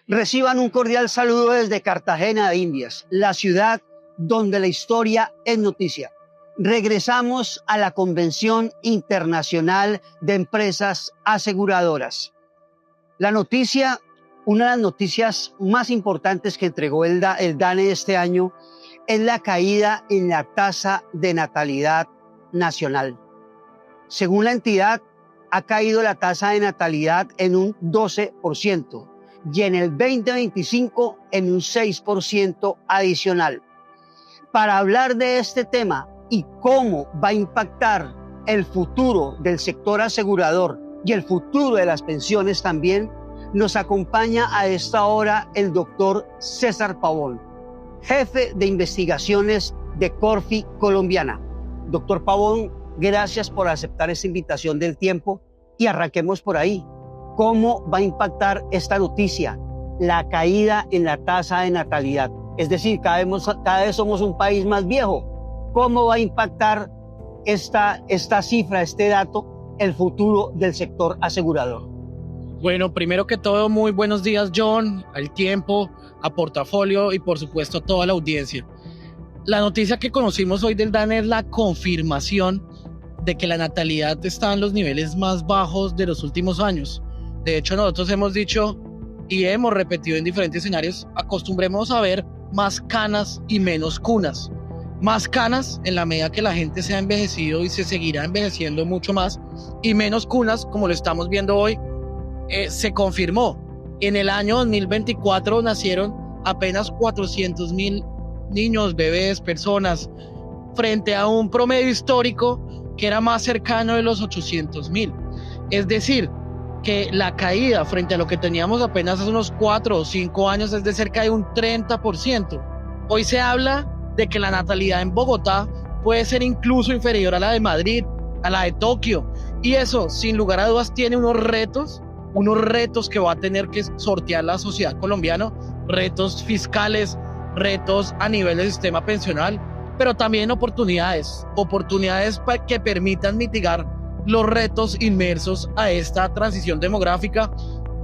Reciban un cordial saludo desde Cartagena de Indias, la ciudad donde la historia es noticia. Regresamos a la Convención Internacional de Empresas Aseguradoras. La noticia, una de las noticias más importantes que entregó el DANE este año es la caída en la tasa de natalidad nacional. Según la entidad, ha caído la tasa de natalidad en un 12% y en el 2025 en un 6% adicional. Para hablar de este tema y cómo va a impactar el futuro del sector asegurador y el futuro de las pensiones también, nos acompaña a esta hora el doctor César Pavón, jefe de investigaciones de Corfi Colombiana. Doctor Pavón, gracias por aceptar esta invitación del tiempo y arranquemos por ahí. ¿Cómo va a impactar esta noticia, la caída en la tasa de natalidad? Es decir, cada vez somos un país más viejo. ¿Cómo va a impactar esta cifra, este dato, el futuro del sector asegurador? Bueno, primero que todo, muy buenos días, John, al tiempo, a Portafolio y por supuesto a toda la audiencia. La noticia que conocimos hoy del DANE es la confirmación de que la natalidad está en los niveles más bajos de los últimos años. De hecho, nosotros hemos dicho y hemos repetido en diferentes escenarios, acostumbremos a ver más canas y menos cunas. Más canas en la medida que la gente se ha envejecido y se seguirá envejeciendo mucho más, y menos cunas, como lo estamos viendo hoy. Se confirmó. En el año 2024 nacieron apenas 400,000 niños, bebés, personas, frente a un promedio histórico que era más cercano de los 800,000. Es decir, que la caída frente a lo que teníamos apenas hace unos 4 o 5 años es de cerca de un 30%. Hoy se habla de que la natalidad en Bogotá puede ser incluso inferior a la de Madrid, a la de Tokio, y eso, sin lugar a dudas, tiene unos retos que va a tener que sortear la sociedad colombiana, retos fiscales, retos a nivel del sistema pensional, pero también oportunidades que permitan mitigar los retos inmersos a esta transición demográfica,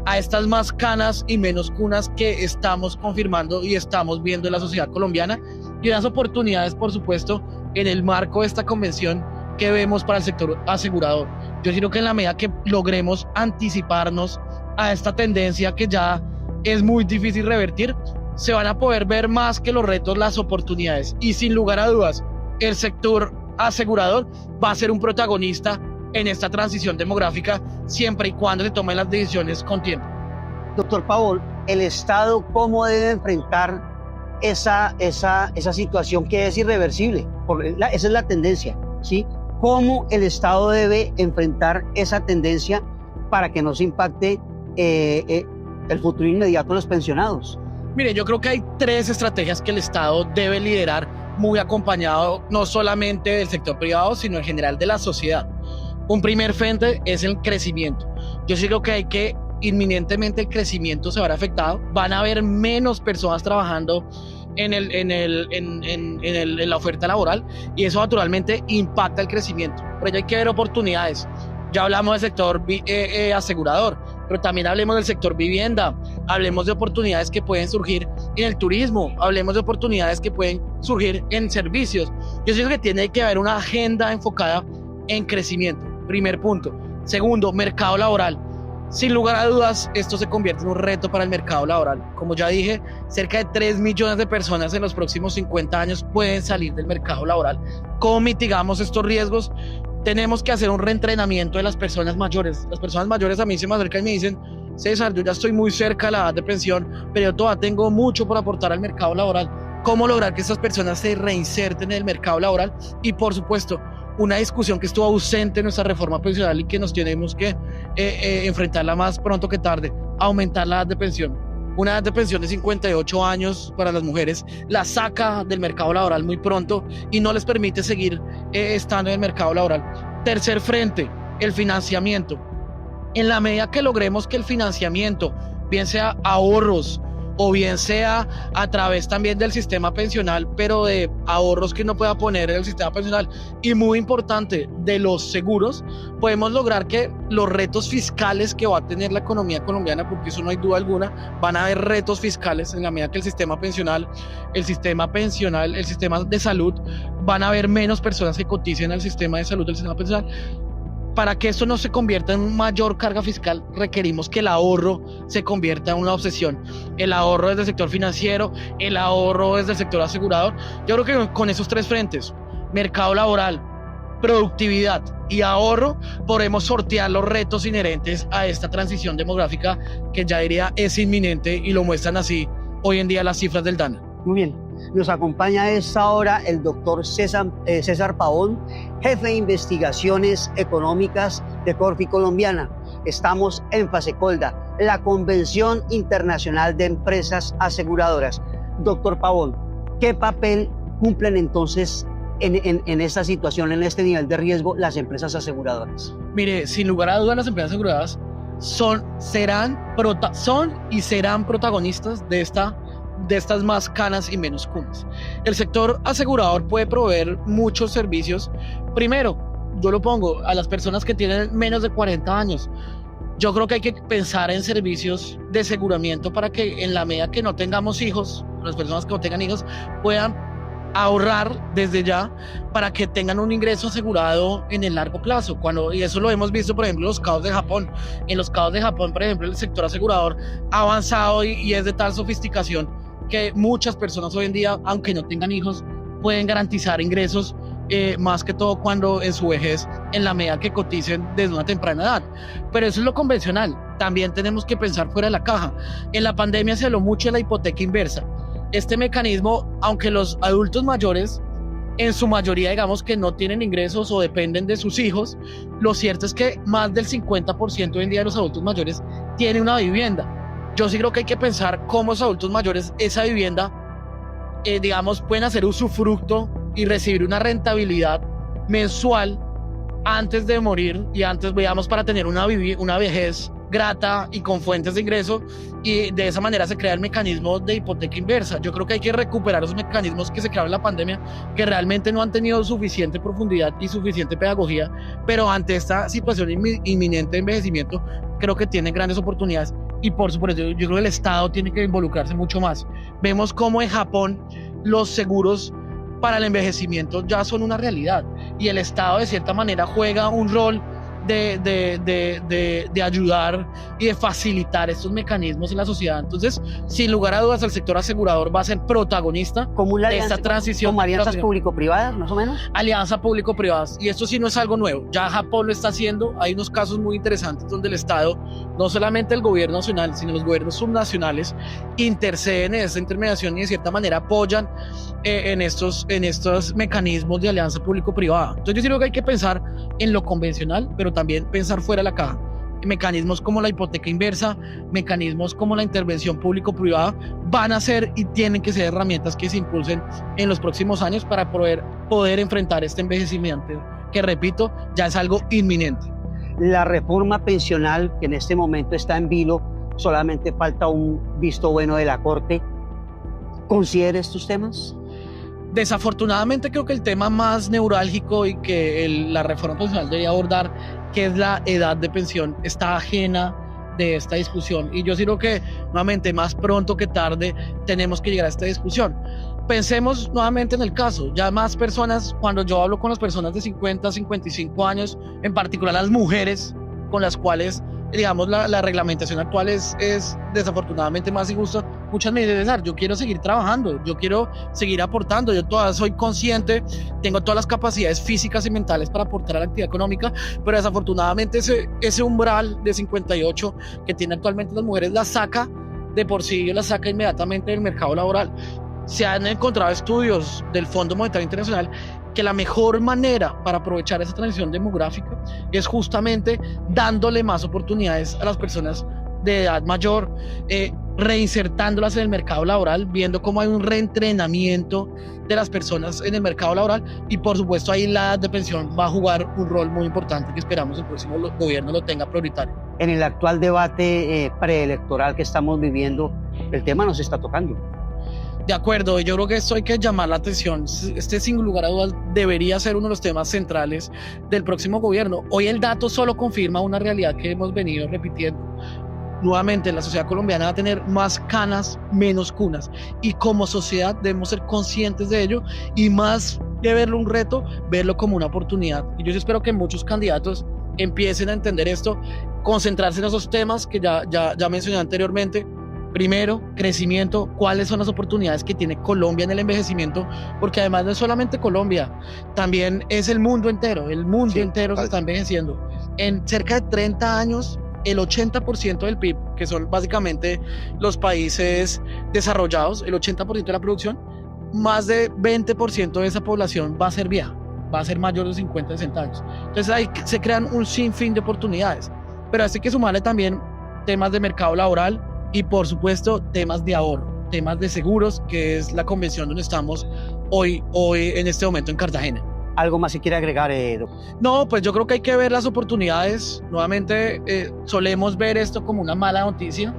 a estas más canas y menos cunas que estamos confirmando y estamos viendo en la sociedad colombiana, y unas oportunidades, por supuesto, en el marco de esta convención que vemos para el sector asegurador. Yo creo que en la medida que logremos anticiparnos a esta tendencia que ya es muy difícil revertir, se van a poder ver más que los retos, las oportunidades, y sin lugar a dudas, el sector asegurador va a ser un protagonista en esta transición demográfica siempre y cuando se tomen las decisiones con tiempo. Doctor Pavón, ¿el Estado cómo debe enfrentar esa situación que es irreversible? Esa es la tendencia, ¿sí? ¿Cómo el Estado debe enfrentar esa tendencia para que no se impacte el futuro inmediato de los pensionados? Mire, yo creo que hay 3 estrategias que el Estado debe liderar, muy acompañado no solamente del sector privado, sino en general de la sociedad. Un primer frente es el crecimiento. Yo sí creo que inminentemente el crecimiento se va a ver afectado. Van a haber menos personas trabajando en la oferta laboral, y eso naturalmente impacta el crecimiento. Por ello hay que ver oportunidades. Ya hablamos del sector asegurador, pero también hablemos del sector vivienda, hablemos de oportunidades que pueden surgir en el turismo, hablemos de oportunidades que pueden surgir en servicios. Yo siento que tiene que haber una agenda enfocada en crecimiento. Primer punto. Segundo, mercado laboral. Sin lugar a dudas, esto se convierte en un reto para el mercado laboral. Como ya dije, cerca de 3 millones de personas en los próximos 50 años pueden salir del mercado laboral. ¿Cómo mitigamos estos riesgos? Tenemos que hacer un reentrenamiento de las personas mayores. Las personas mayores a mí se me acercan y me dicen: César, yo ya estoy muy cerca de la edad de pensión, pero yo todavía tengo mucho por aportar al mercado laboral. ¿Cómo lograr que estas personas se reinserten en el mercado laboral? Y por supuesto, una discusión que estuvo ausente en nuestra reforma pensional y que nos tenemos que enfrentarla más pronto que tarde: aumentar la edad de pensión. Una edad de pensión de 58 años para las mujeres la saca del mercado laboral muy pronto y no les permite seguir estando en el mercado laboral. Tercer frente, el financiamiento. En la medida que logremos que el financiamiento, bien sea ahorros o bien sea a través también del sistema pensional, pero de ahorros que uno pueda poner en el sistema pensional, y muy importante, de los seguros, podemos lograr que los retos fiscales que va a tener la economía colombiana, porque eso no hay duda alguna, van a haber retos fiscales en la medida que el sistema pensional, el sistema de salud, van a haber menos personas que coticen al sistema de salud del sistema pensional. Para que esto no se convierta en mayor carga fiscal, requerimos que el ahorro se convierta en una obsesión. El ahorro desde el sector financiero, el ahorro desde el sector asegurador. Yo creo que con esos tres frentes, mercado laboral, productividad y ahorro, podremos sortear los retos inherentes a esta transición demográfica que ya diría es inminente, y lo muestran así hoy en día las cifras del DANE. Muy bien. Nos acompaña a esta hora el doctor César Pavón, jefe de investigaciones económicas de Corfi Colombiana. Estamos en Fasecolda, la Convención Internacional de Empresas Aseguradoras. Doctor Pavón, ¿qué papel cumplen entonces en esta situación, en este nivel de riesgo, las empresas aseguradoras? Mire, sin lugar a dudas, las empresas aseguradoras son y serán protagonistas de estas más canas y menos cunas. El sector asegurador puede proveer muchos servicios. Primero, yo lo pongo a las personas que tienen menos de 40 años. Yo creo que hay que pensar en servicios de aseguramiento para que en la medida que no tengamos hijos, las personas que no tengan hijos puedan ahorrar desde ya para que tengan un ingreso asegurado en el largo plazo. Y eso lo hemos visto, por ejemplo, en los casos de Japón. En los casos de Japón, por ejemplo, el sector asegurador ha avanzado y es de tal sofisticación que muchas personas hoy en día, aunque no tengan hijos, pueden garantizar ingresos, más que todo cuando en su vejez, en la medida que coticen desde una temprana edad. Pero eso es lo convencional. También tenemos que pensar fuera de la caja. En la pandemia se habló mucho de la hipoteca inversa. Este mecanismo, aunque los adultos mayores, en su mayoría, digamos que no tienen ingresos o dependen de sus hijos, lo cierto es que más del 50% hoy en día de los adultos mayores tiene una vivienda. Yo sí creo que hay que pensar cómo los adultos mayores, esa vivienda, digamos, pueden hacer usufructo y recibir una rentabilidad mensual antes de morir y antes, digamos, para tener una vejez grata y con fuentes de ingreso, y de esa manera se crea el mecanismo de hipoteca inversa. Yo creo que hay que recuperar esos mecanismos que se crearon en la pandemia, que realmente no han tenido suficiente profundidad y suficiente pedagogía, pero ante esta situación inminente de envejecimiento creo que tienen grandes oportunidades, y por supuesto yo creo que el Estado tiene que involucrarse mucho más. Vemos cómo en Japón los seguros para el envejecimiento ya son una realidad, y el Estado de cierta manera juega un rol de ayudar y de facilitar estos mecanismos en la sociedad. Entonces, sin lugar a dudas, el sector asegurador va a ser protagonista de esta transición. ¿Como alianzas público-privadas, más o menos? Alianzas público-privadas. Y esto sí no es algo nuevo. Ya Japón lo está haciendo. Hay unos casos muy interesantes donde el Estado, no solamente el gobierno nacional, sino los gobiernos subnacionales, interceden en esta intermediación y de cierta manera apoyan en estos mecanismos de alianza público-privada. Entonces, yo creo que hay que pensar en lo convencional, pero también pensar fuera de la caja. Mecanismos como la hipoteca inversa, mecanismos como la intervención público-privada van a ser y tienen que ser herramientas que se impulsen en los próximos años para poder enfrentar este envejecimiento, que repito, ya es algo inminente. La reforma pensional que en este momento está en vilo, solamente falta un visto bueno de la Corte. ¿Considera estos temas? Desafortunadamente creo que el tema más neurálgico y que la reforma pensional debería abordar, que es la edad de pensión, está ajena de esta discusión, y yo sí creo que nuevamente más pronto que tarde tenemos que llegar a esta discusión. Pensemos nuevamente en el caso, ya más personas, cuando yo hablo con las personas de 50, 55 años, en particular las mujeres con las cuales, digamos, la reglamentación actual es desafortunadamente más injusta, muchas me dicen, César, yo quiero seguir trabajando, yo quiero seguir aportando, yo todavía soy consciente, tengo todas las capacidades físicas y mentales para aportar a la actividad económica, pero desafortunadamente ese umbral de 58 que tienen actualmente las mujeres la saca de por sí, la saca inmediatamente del mercado laboral. Se han encontrado estudios del Fondo Monetario Internacional que la mejor manera para aprovechar esa transición demográfica es justamente dándole más oportunidades a las personas de edad mayor, reinsertándolas en el mercado laboral, viendo cómo hay un reentrenamiento de las personas en el mercado laboral, y por supuesto ahí la edad de pensión va a jugar un rol muy importante que esperamos el próximo gobierno lo tenga prioritario. En el actual debate preelectoral que estamos viviendo, el tema nos está tocando. De acuerdo, yo creo que esto hay que llamar la atención. Este, sin lugar a dudas, debería ser uno de los temas centrales del próximo gobierno. Hoy el dato solo confirma una realidad que hemos venido repitiendo. Nuevamente, la sociedad colombiana va a tener más canas, menos cunas. Y como sociedad debemos ser conscientes de ello y más que verlo un reto, verlo como una oportunidad. Y yo espero que muchos candidatos empiecen a entender esto, concentrarse en esos temas que ya mencioné anteriormente. Primero, crecimiento, cuáles son las oportunidades que tiene Colombia en el envejecimiento, porque además no es solamente Colombia, también es el mundo entero se está envejeciendo. En cerca de 30 años, el 80% del PIB, que son básicamente los países desarrollados, el 80% de la producción, más de 20% de esa población va a ser vieja, va a ser mayor de 50, 60 años. Entonces ahí se crean un sinfín de oportunidades, pero hay que sumarle también temas de mercado laboral, y por supuesto temas de ahorro, temas de seguros, que es la convención donde estamos hoy en este momento en Cartagena. ¿Algo más se quiere agregar, doctor? No, pues yo creo que hay que ver las oportunidades. Nuevamente solemos ver esto como una mala noticia.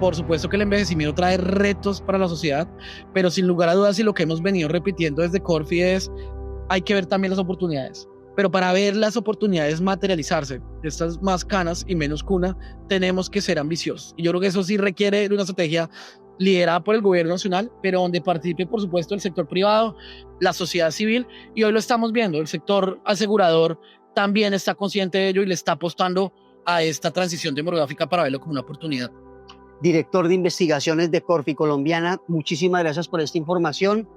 Por supuesto que el envejecimiento trae retos para la sociedad, pero sin lugar a dudas, y lo que hemos venido repitiendo desde Corfi es, hay que ver también las oportunidades. Pero para ver las oportunidades materializarse, estas más canas y menos cuna, tenemos que ser ambiciosos. Y yo creo que eso sí requiere de una estrategia liderada por el gobierno nacional, pero donde participe, por supuesto, el sector privado, la sociedad civil, y hoy lo estamos viendo. El sector asegurador también está consciente de ello y le está apostando a esta transición demográfica para verlo como una oportunidad. Director de Investigaciones de Corfi Colombiana, muchísimas gracias por esta información.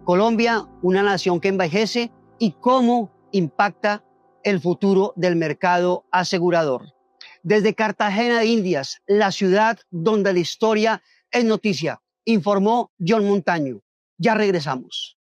Colombia, una nación que envejece, y cómo impacta el futuro del mercado asegurador. Desde Cartagena de Indias, la ciudad donde la historia es noticia, informó John Montaño. Ya regresamos.